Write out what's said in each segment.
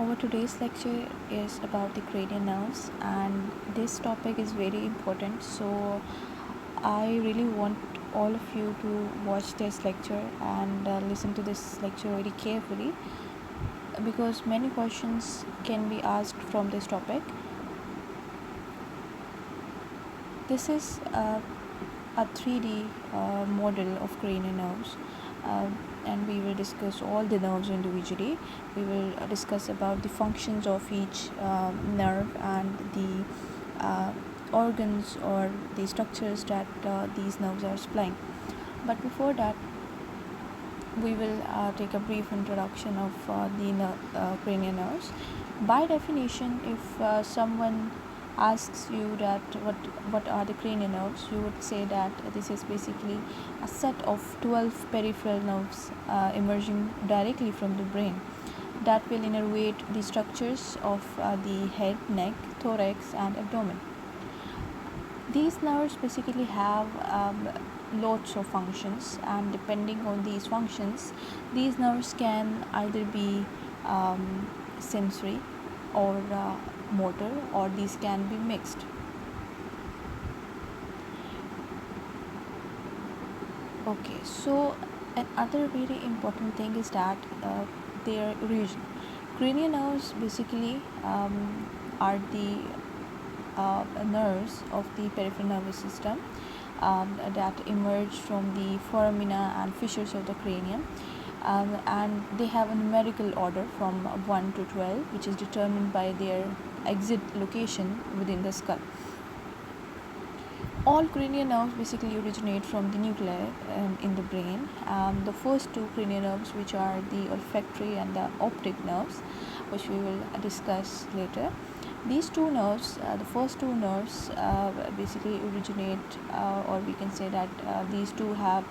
Our today's lecture is about the cranial nerves, and this topic is very important. So, I really want all of you to watch this lecture and listen to this lecture very carefully because many questions can be asked from this topic. This is a 3D model of cranial nerves. And we will discuss all the nerves individually. We will discuss about the functions of each nerve and the organs or the structures that these nerves are supplying. But before that, we will take a brief introduction of the cranial nerves. By definition, if someone asks you that what are the cranial nerves, you would say that this is basically a set of 12 peripheral nerves emerging directly from the brain that will innervate the structures of the head, neck, thorax, and abdomen. These nerves basically have lots of functions, and depending on these functions, these nerves can either be sensory or motor, or these can be mixed. Okay, so another very important thing is that their origin. Cranial nerves basically are the nerves of the peripheral nervous system that emerge from the foramina and fissures of the cranium, and they have a numerical order from 1 to 12, which is determined by their exit location within the skull. All cranial nerves basically originate from the nuclei in the brain. The first two cranial nerves, which are the olfactory and the optic nerves, which we will discuss later. These two nerves, the first two nerves, basically originate, or we can say that these two have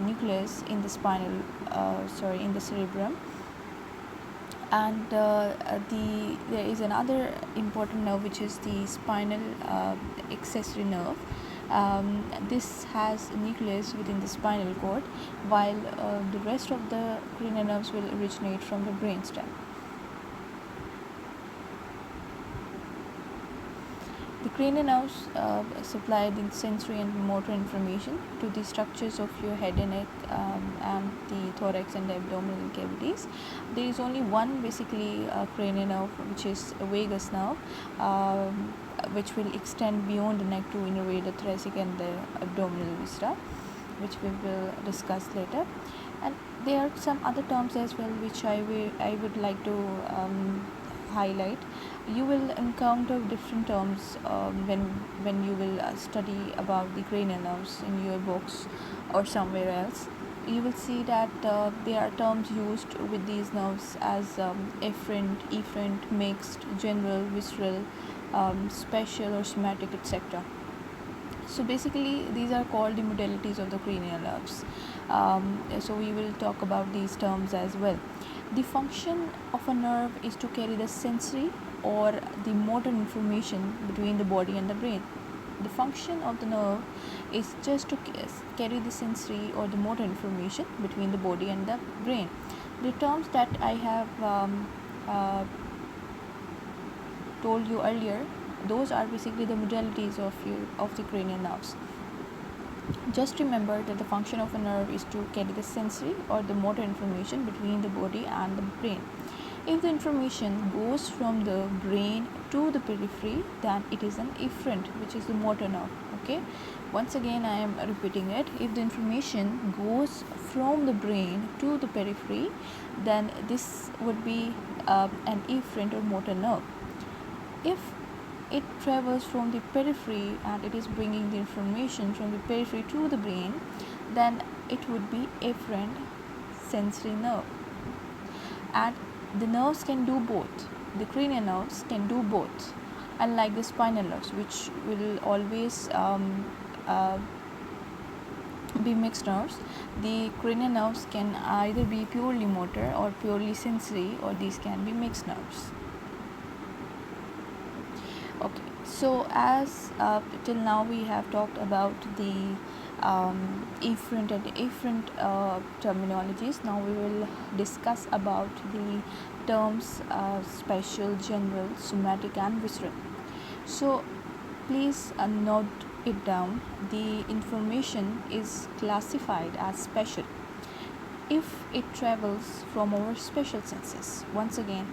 nucleus in the in the cerebrum. And there is another important nerve, which is the spinal accessory nerve. This has a nucleus within the spinal cord, while the rest of the cranial nerves will originate from the brainstem. The cranial nerves supply the sensory and motor information to the structures of your head and neck, and the thorax and the abdominal cavities. There is only one basically cranial nerve, which is a vagus nerve, which will extend beyond the neck to innervate the thoracic and the abdominal viscera, which we will discuss later. And there are some other terms as well, which I would like to highlight. You will encounter different terms when you will study about the cranial nerves in your books or somewhere else. You will see that there are terms used with these nerves as efferent, efferent, mixed, general, visceral, special or somatic, etc. So basically these are called the modalities of the cranial nerves. So we will talk about these terms as well. The function of a nerve is to carry the sensory or the motor information between the body and the brain. The function of the nerve is just to carry the sensory or the motor information between the body and the brain. The terms that I have told you earlier, those are basically the modalities of the cranial nerves. Just remember that the function of a nerve is to carry the sensory or the motor information between the body and the brain. If the information goes from the brain to the periphery, then it is an efferent, which is the motor nerve. Okay, once again I am repeating it. If the information goes from the brain to the periphery, then this would be an efferent or motor nerve. If it travels from the periphery and it is bringing the information from the periphery to the brain, then it would be efferent sensory nerve. And the nerves can do both. The cranial nerves can do both, unlike the spinal nerves, which will always be mixed nerves. The cranial nerves can either be purely motor or purely sensory, or these can be mixed nerves. Okay, so as till now we have talked about the efferent and afferent terminologies. Now we will discuss about the terms special, general, somatic and visceral. So please note it down. The information is classified as special if it travels from our special senses. Once again,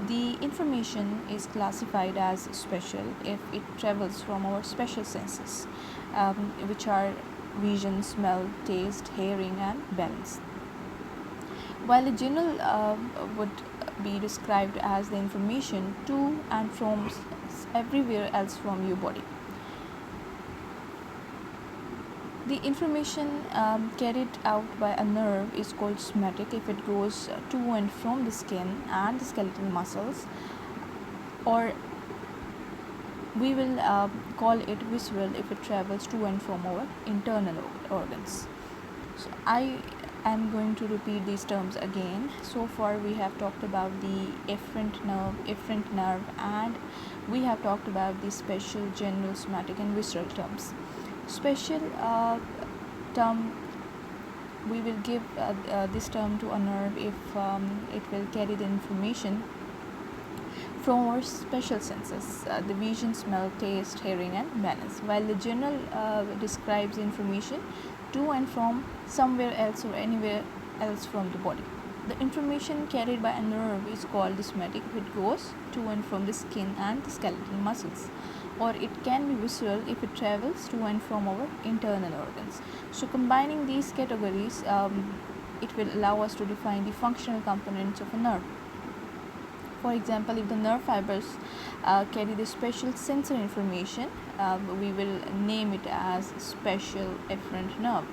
the information is classified as special if it travels from our special senses, which are vision, smell, taste, hearing and balance. While the general would be described as the information to and from everywhere else from your body. The information carried out by a nerve is called somatic if it goes to and from the skin and the skeletal muscles, or we will call it visceral if it travels to and from our internal organs. So I am going to repeat these terms again. So far we have talked about the efferent nerve, and we have talked about the special, general, somatic and visceral terms. Special term, we will give this term to a nerve if it will carry the information from our special senses, the vision, smell, taste, hearing and balance, while the general describes information to and from somewhere else or anywhere else from the body. The information carried by a nerve is called the somatic if it goes to and from the skin and the skeletal muscles, or it can be visceral if it travels to and from our internal organs. So combining these categories, it will allow us to define the functional components of a nerve. For example, if the nerve fibers carry the special sensory information, we will name it as special efferent nerve.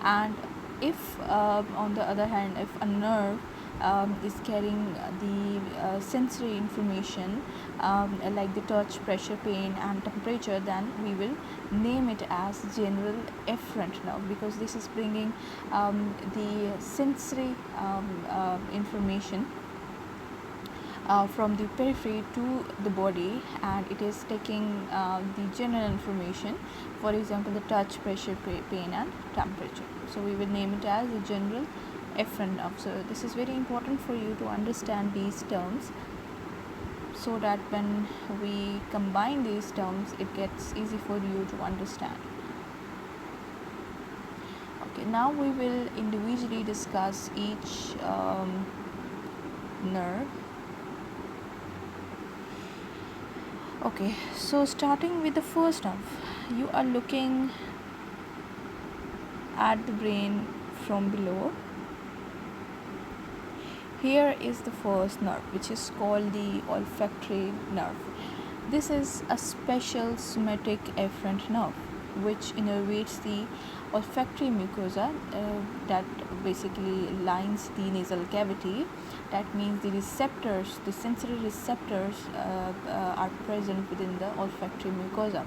And if on the other hand, if a nerve is carrying the sensory information like the touch, pressure, pain and temperature, then we will name it as general efferent nerve, because this is bringing the sensory information from the periphery to the body, and it is taking the general information, for example the touch, pressure, pain and temperature. So we will name it as the general efferent nerve. So this is very important for you to understand these terms, so that when we combine these terms it gets easy for you to understand. Okay, now we will individually discuss each nerve. Okay, so starting with the first nerve, you are looking at the brain from below. Here is the first nerve, which is called the olfactory nerve. This is a special somatic efferent nerve which innervates the olfactory mucosa that basically lines the nasal cavity. That means the receptors, the sensory receptors are present within the olfactory mucosa,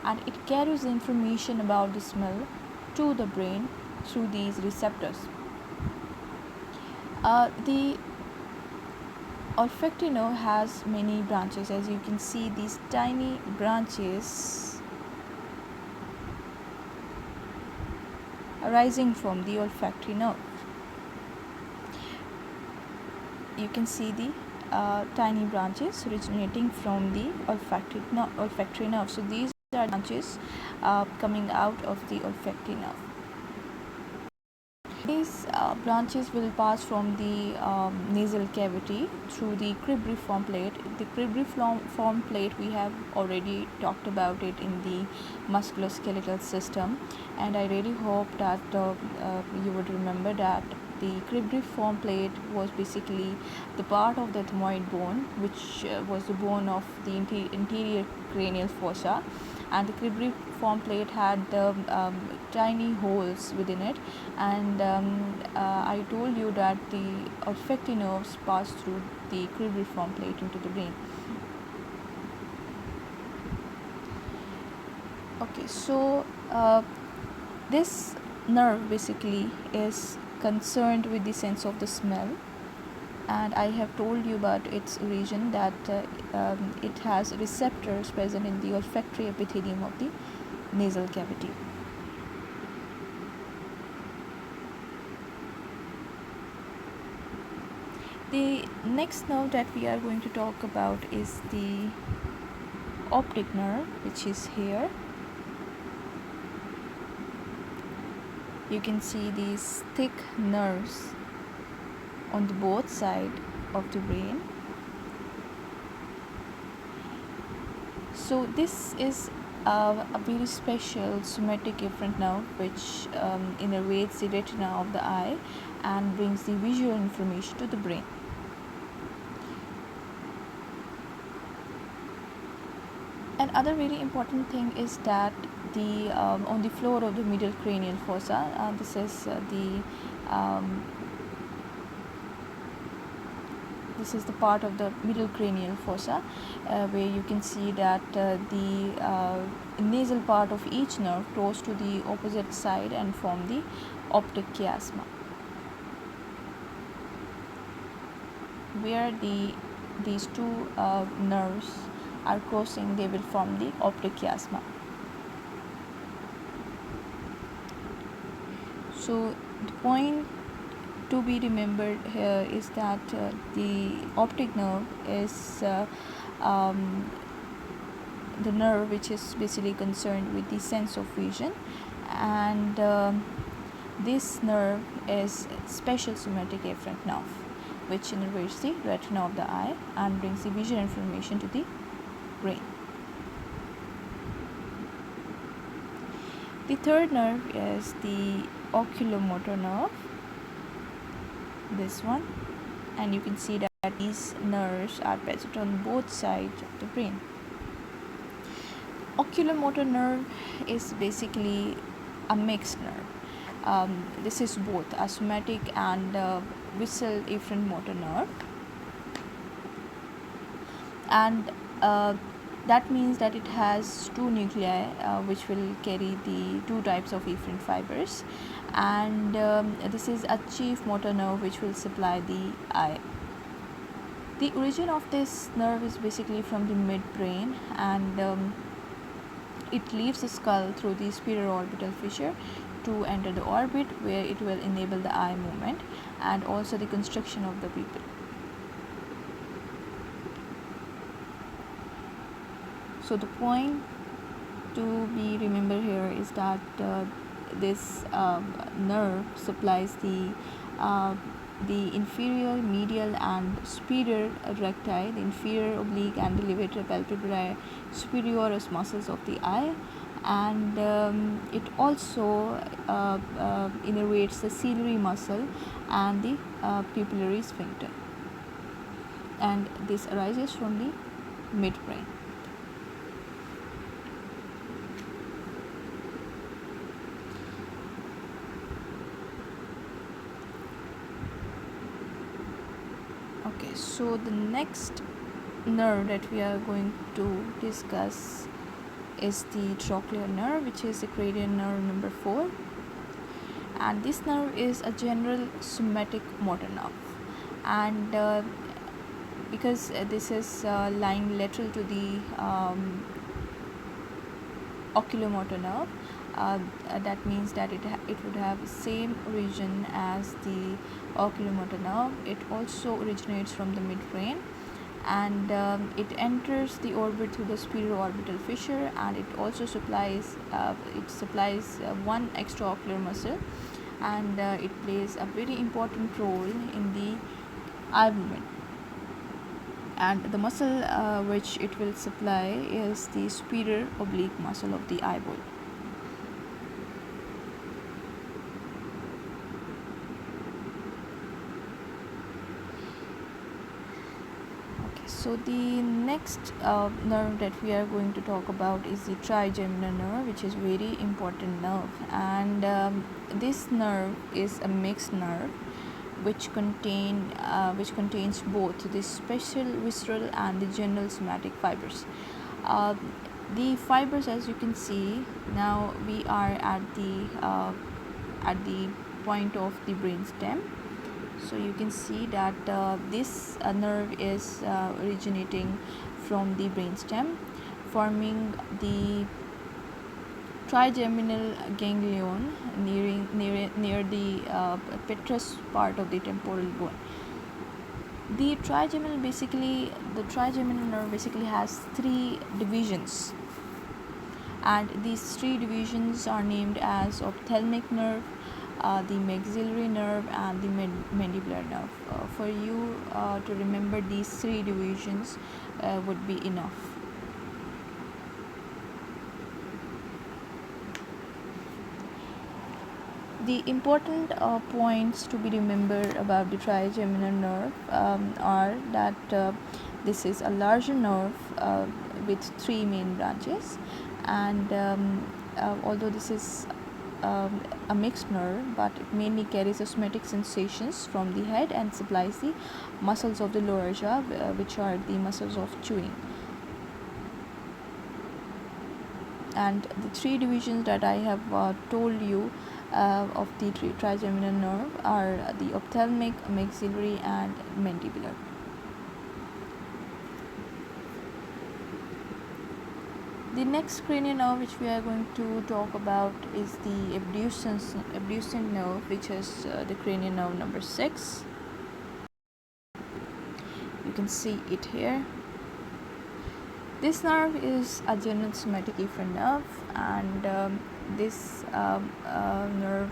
and it carries the information about the smell to the brain through these receptors. The olfactory nerve has many branches. As you can see, these tiny branches arising from the olfactory nerve. You can see the tiny branches originating from the olfactory nerve. So these are branches coming out of the olfactory nerve. These branches will pass from the nasal cavity through the cribriform plate. The cribriform plate, we have already talked about it in the musculoskeletal system, and I really hope that you would remember that the cribriform plate was basically the part of the ethmoid bone, which was the bone of the interior cranial fossa, and the cribriform plate had tiny holes within it, and I told you that the olfactory nerves pass through the cribriform plate into the brain. Okay, so this nerve basically is concerned with the sense of the smell, and I have told you about its origin, that it has receptors present in the olfactory epithelium of the nasal cavity. The next nerve that we are going to talk about is the optic nerve, which is here. You can see these thick nerves on the both sides of the brain. So this is a very special somatic efferent nerve which innervates the retina of the eye and brings the visual information to the brain. Another very important thing is that the on the floor of the middle cranial fossa, this is the part of the middle cranial fossa, where you can see that the nasal part of each nerve goes to the opposite side and form the optic chiasma, where these two nerves are crossing, they will form the optic chiasma. So the point to be remembered here is that the optic nerve is the nerve which is basically concerned with the sense of vision, and this nerve is special somatic efferent nerve which innervates the retina of the eye and brings the visual information to the brain. The third nerve is the oculomotor nerve, this one, and you can see that these nerves are present on both sides of the brain. Oculomotor nerve is basically a mixed nerve. This is both a somatic and visual efferent motor nerve, and that means that it has two nuclei which will carry the two types of efferent fibers, and this is a chief motor nerve which will supply the eye. The origin of this nerve is basically from the midbrain, and it leaves the skull through the superior orbital fissure to enter the orbit, where it will enable the eye movement and also the construction of the pupil. So the point to be remembered here is that this nerve supplies the inferior, medial and superior recti, the inferior oblique and the levator palpebrae superioris muscles of the eye, and it also innervates the ciliary muscle and the pupillary sphincter, and this arises from the midbrain. Okay, so the next nerve that we are going to discuss is the trochlear nerve, which is the cranial nerve number 4, and this nerve is a general somatic motor nerve, and because this is lying lateral to the oculomotor nerve, that means that it would have the same origin as the oculomotor nerve. It also originates from the midbrain, and it enters the orbit through the superior orbital fissure, and it also supplies one extraocular muscle, and it plays a very important role in the eye movement. And the muscle which it will supply is the superior oblique muscle of the eyeball. So the next nerve that we are going to talk about is the trigeminal nerve, which is very important nerve, and this nerve is a mixed nerve which contains both the special visceral and the general somatic fibers. The fibers, as you can see, now we are at the point of the brain stem. So you can see that this nerve is originating from the brainstem, forming the trigeminal ganglion near the petrous part of the temporal bone. The trigeminal nerve basically has three divisions, and these three divisions are named as ophthalmic nerve, the maxillary nerve, and the mandibular nerve. For you to remember these three divisions would be enough. The important points to be remembered about the trigeminal nerve are that this is a larger nerve with three main branches, and although this is a mixed nerve, but it mainly carries somatic sensations from the head and supplies the muscles of the lower jaw, which are the muscles of chewing. And the three divisions that I have told you of the trigeminal nerve are the ophthalmic, maxillary, and mandibular. The next cranial nerve which we are going to talk about is the abduction nerve, which is the cranial nerve number 6. You can see it here. This nerve is a general somatic efferent nerve, and this nerve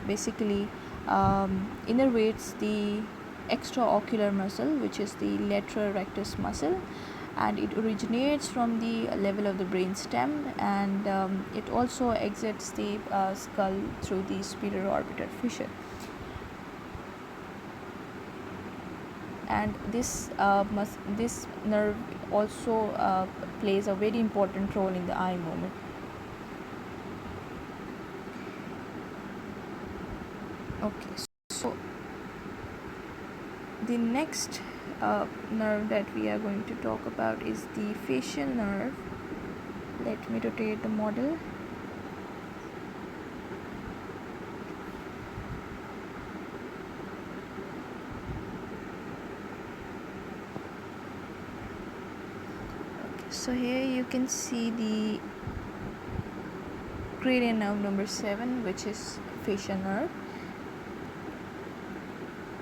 basically innervates the extraocular muscle, which is the lateral rectus muscle, and it originates from the level of the brain stem, and it also exits the skull through the superior orbital fissure. And this nerve also plays a very important role in the eye movement. Okay, so the next nerve that we are going to talk about is the facial nerve. Let me rotate the model. So here you can see the cranial nerve number 7, which is facial nerve.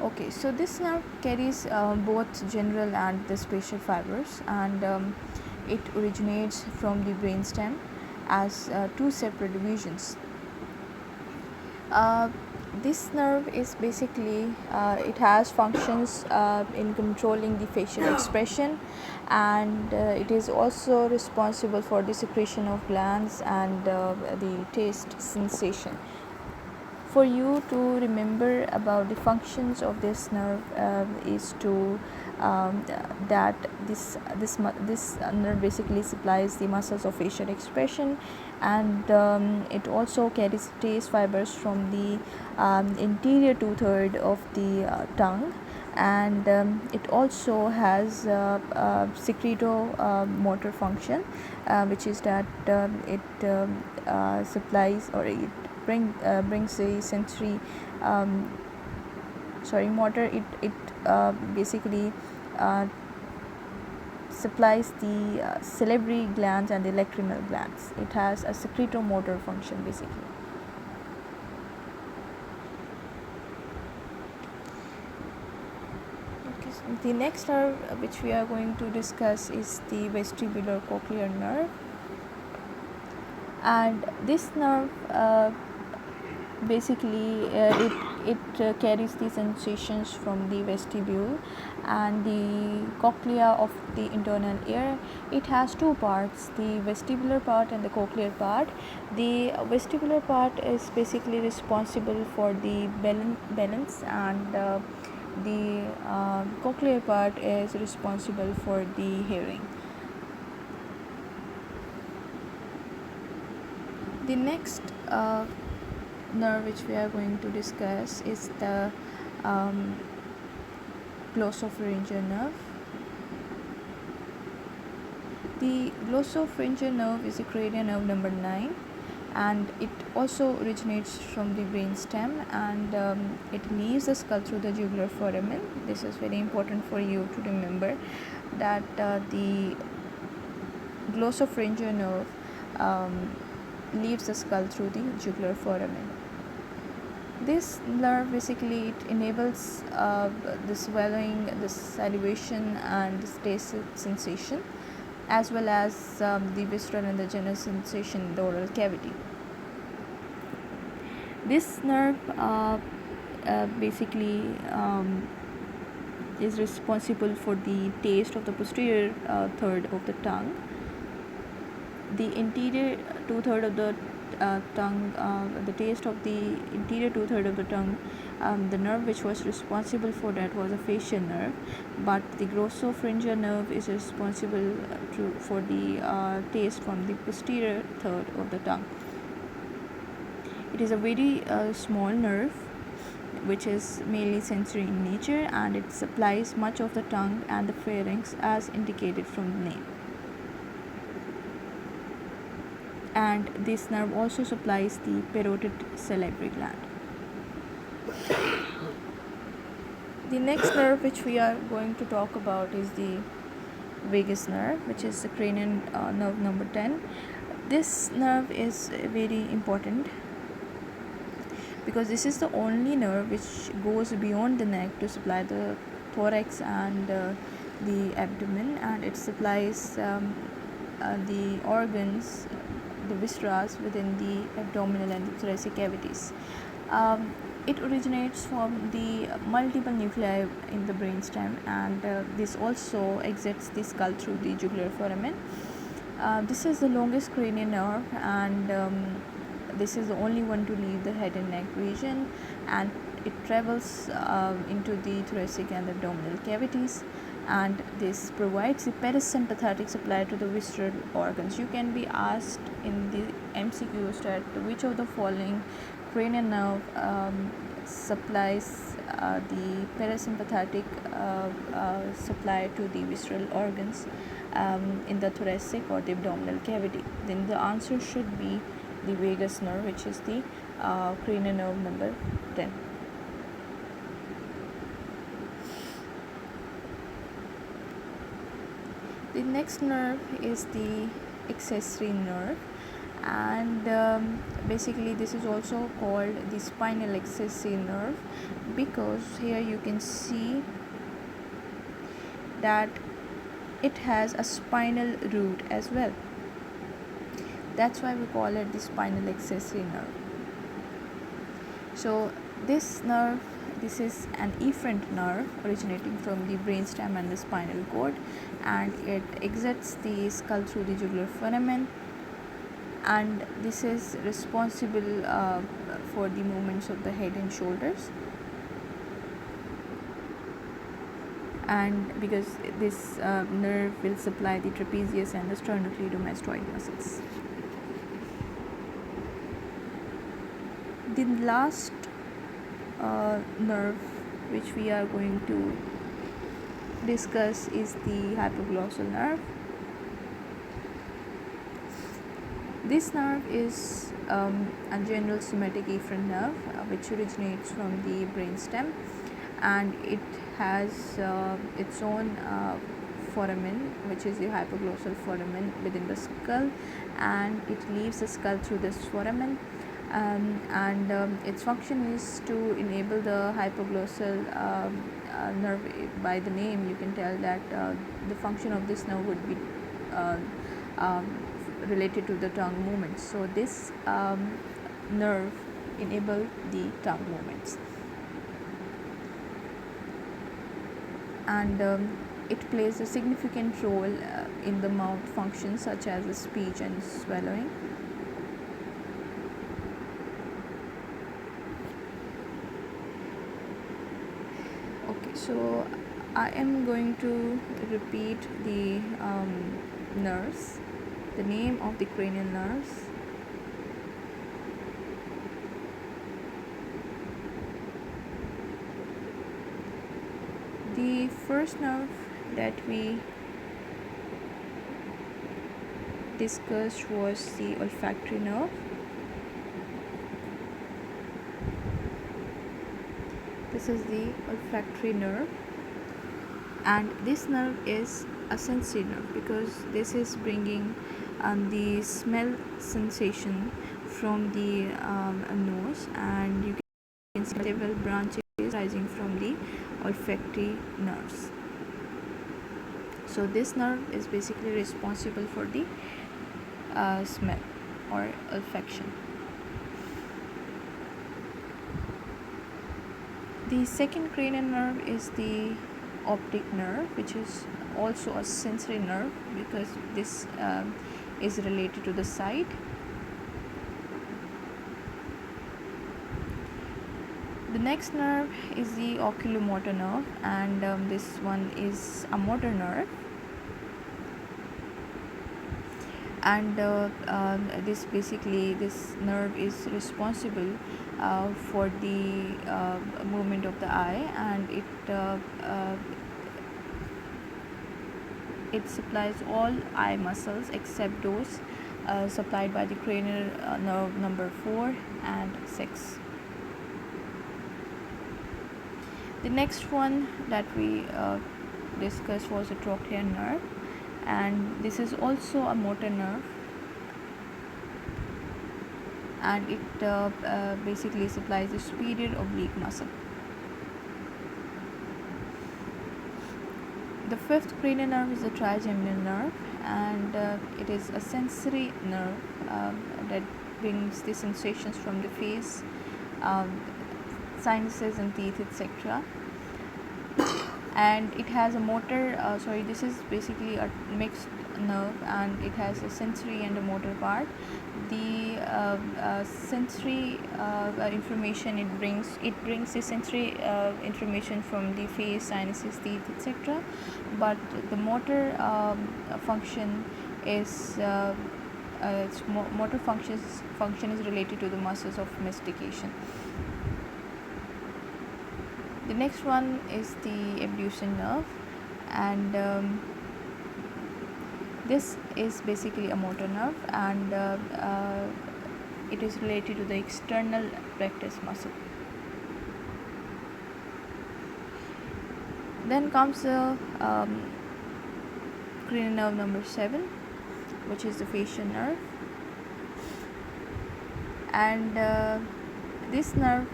Okay, so this nerve carries both general and the spatial fibers, and it originates from the brainstem as two separate divisions. This nerve is basically it has functions in controlling the facial expression, and it is also responsible for the secretion of glands and the taste sensation. For you to remember about the functions of this nerve is to that this nerve basically supplies the muscles of facial expression, and it also carries taste fibers from the interior two-thirds of the tongue, and it also has secretomotor function, which is that it supplies, or it brings a sensory motor. It basically supplies the salivary glands and the lacrimal glands. It has a secretomotor function basically. Okay, so the next nerve which we are going to discuss is the vestibular cochlear nerve, and this nerve basically it carries the sensations from the vestibule and the cochlea of the internal ear. It has two parts, the vestibular part and the cochlear part. The vestibular part is basically responsible for the balance, and the cochlear part is responsible for the hearing. The next nerve which we are going to discuss is the glossopharyngeal nerve. The glossopharyngeal nerve is a cranial nerve number 9, and it also originates from the brain stem, and it leaves the skull through the jugular foramen. This is very important for you to remember, that the glossopharyngeal nerve leaves the skull through the jugular foramen. This nerve basically it enables the swallowing, the salivation, and the taste sensation, as well as the visceral and the general sensation in the oral cavity. This nerve basically is responsible for the taste of the posterior third of the tongue. The interior two-third of the tongue, the taste of the interior two-third of the tongue, the nerve which was responsible for that was a facial nerve, but the glossopharyngeal nerve is responsible for the taste from the posterior third of the tongue. It is a very small nerve which is mainly sensory in nature, and it supplies much of the tongue and the pharynx as indicated from the name. And this nerve also supplies the parotid salivary gland. The next nerve which we are going to talk about is the vagus nerve, which is the cranial nerve number 10. This nerve is very important because this is the only nerve which goes beyond the neck to supply the thorax and the abdomen, and it supplies the organs, the viscera within the abdominal and the thoracic cavities. It originates from the multiple nuclei in the brainstem, and this also exits the skull through the jugular foramen. This is the longest cranial nerve, and this is the only one to leave the head and neck region, and it travels into the thoracic and abdominal cavities, and this provides the parasympathetic supply to the visceral organs. You can be asked in the MCQs that which of the following cranial nerve supplies the parasympathetic supply to the visceral organs in the thoracic or the abdominal cavity. Then the answer should be the vagus nerve, which is the cranial nerve number 10. The next nerve is the accessory nerve, and basically this is also called the spinal accessory nerve because here you can see that it has a spinal root as well. That's why we call it the spinal accessory nerve. So this nerve, this is an efferent nerve originating from the brainstem and the spinal cord, and it exits the skull through the jugular foramen, and this is responsible for the movements of the head and shoulders, and because this nerve will supply the trapezius and the sternocleidomastoid muscles. The last nerve which we are going to discuss is the hypoglossal nerve. This nerve is a general somatic efferent nerve which originates from the brainstem, and it has its own foramen, which is the hypoglossal foramen within the skull, and it leaves the skull through this foramen. And its function is to enable the hypoglossal nerve. By the name you can tell that the function of this nerve would be related to the tongue movements. So this nerve enables the tongue movements, and it plays a significant role in the mouth functions such as the speech and swallowing. So I am going to repeat the nerves, the name of the cranial nerves. The first nerve that we discussed was the olfactory nerve. This is the olfactory nerve, and this nerve is a sensory nerve because this is bringing the smell sensation from the nose, and you several branches rising from the olfactory nerves. So this nerve is basically responsible for the smell or olfaction. The second cranial nerve is the optic nerve, which is also a sensory nerve because this is related to the sight. The next nerve is the oculomotor nerve, and this one is a motor nerve, and this nerve is responsible for the movement of the eye, and it supplies all eye muscles except those supplied by the cranial nerve number 4 and 6. The next one that we discussed was the trochlear nerve, and this is also a motor nerve, and it basically supplies the superior oblique muscle. The fifth cranial nerve is the trigeminal nerve, and it is a sensory nerve that brings the sensations from the face, sinuses and teeth, etc. And it has a motor, this is basically a mixed nerve, and it has a sensory and a motor part. The sensory information it brings the sensory information from the face, sinuses, teeth, etc. But the motor function is motor function is related to the muscles of mastication. The next one is the abduction nerve, and this is basically a motor nerve, and it is related to the external rectus muscle. Then comes the cranial nerve number 7, which is the fascia nerve, and this nerve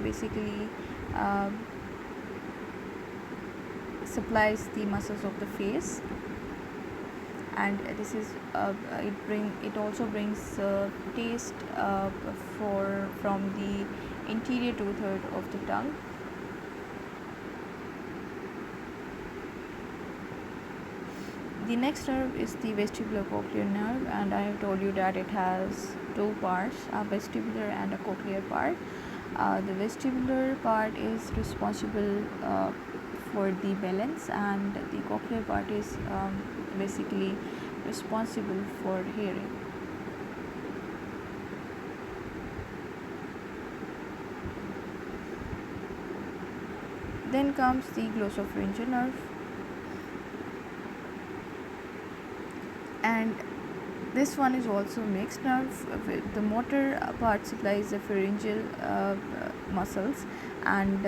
basically supplies the muscles of the face, and this is it also brings taste from the interior 2/3 of the tongue. The next nerve is the vestibular cochlear nerve, and I have told you that it has two parts, a vestibular and a cochlear part. The vestibular part is responsible for the balance, and the cochlear part is basically responsible for hearing. Then comes the glossopharyngeal nerve, and this one is also mixed nerve. The motor part supplies the pharyngeal muscles, and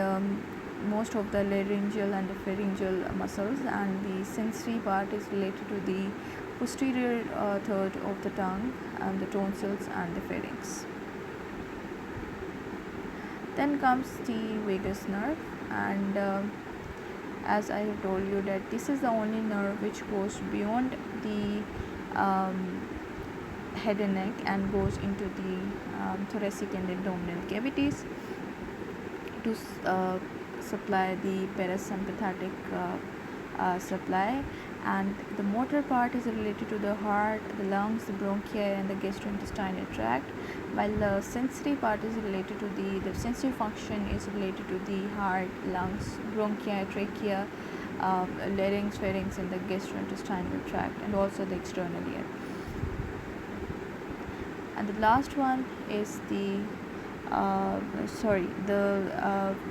most of the laryngeal and the pharyngeal muscles, and the sensory part is related to the posterior third of the tongue, and the tonsils and the pharynx. Then comes the vagus nerve, and as I have told you that this is the only nerve which goes beyond the head and neck and goes into the thoracic and abdominal cavities to supply the parasympathetic supply. And the motor part is related to the heart, the lungs, the bronchi and the gastrointestinal tract, while the sensory part is related to the sensory function is related to the heart, lungs, bronchi, trachea, larynx, pharynx and the gastrointestinal tract, and also the external ear. And the last one is the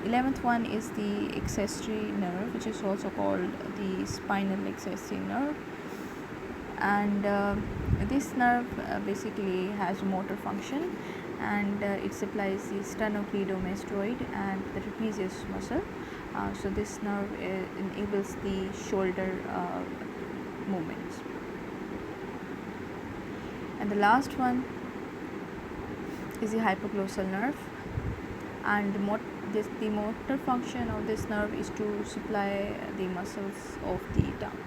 11th one is the accessory nerve, which is also called the spinal accessory nerve, and this nerve basically has motor function, and it supplies the sternocleidomastoid and the trapezius muscle. So this nerve enables the shoulder movements. And the last one is the hypoglossal nerve, and the motor function of this nerve is to supply the muscles of the tongue.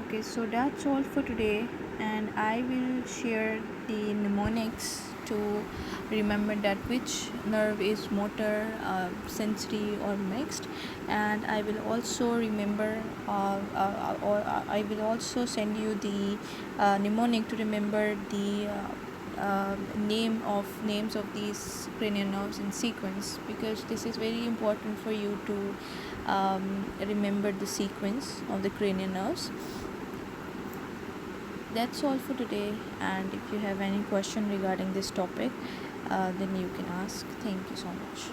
Okay, so that's all for today, and I will share the mnemonics to remember that which nerve is motor, sensory, or mixed. And I will also remember, or I will also send you the mnemonic to remember the names of these cranial nerves in sequence, because this is very important for you to remember the sequence of the cranial nerves. That's all for today, and if you have any question regarding this topic, then you can ask. Thank you so much.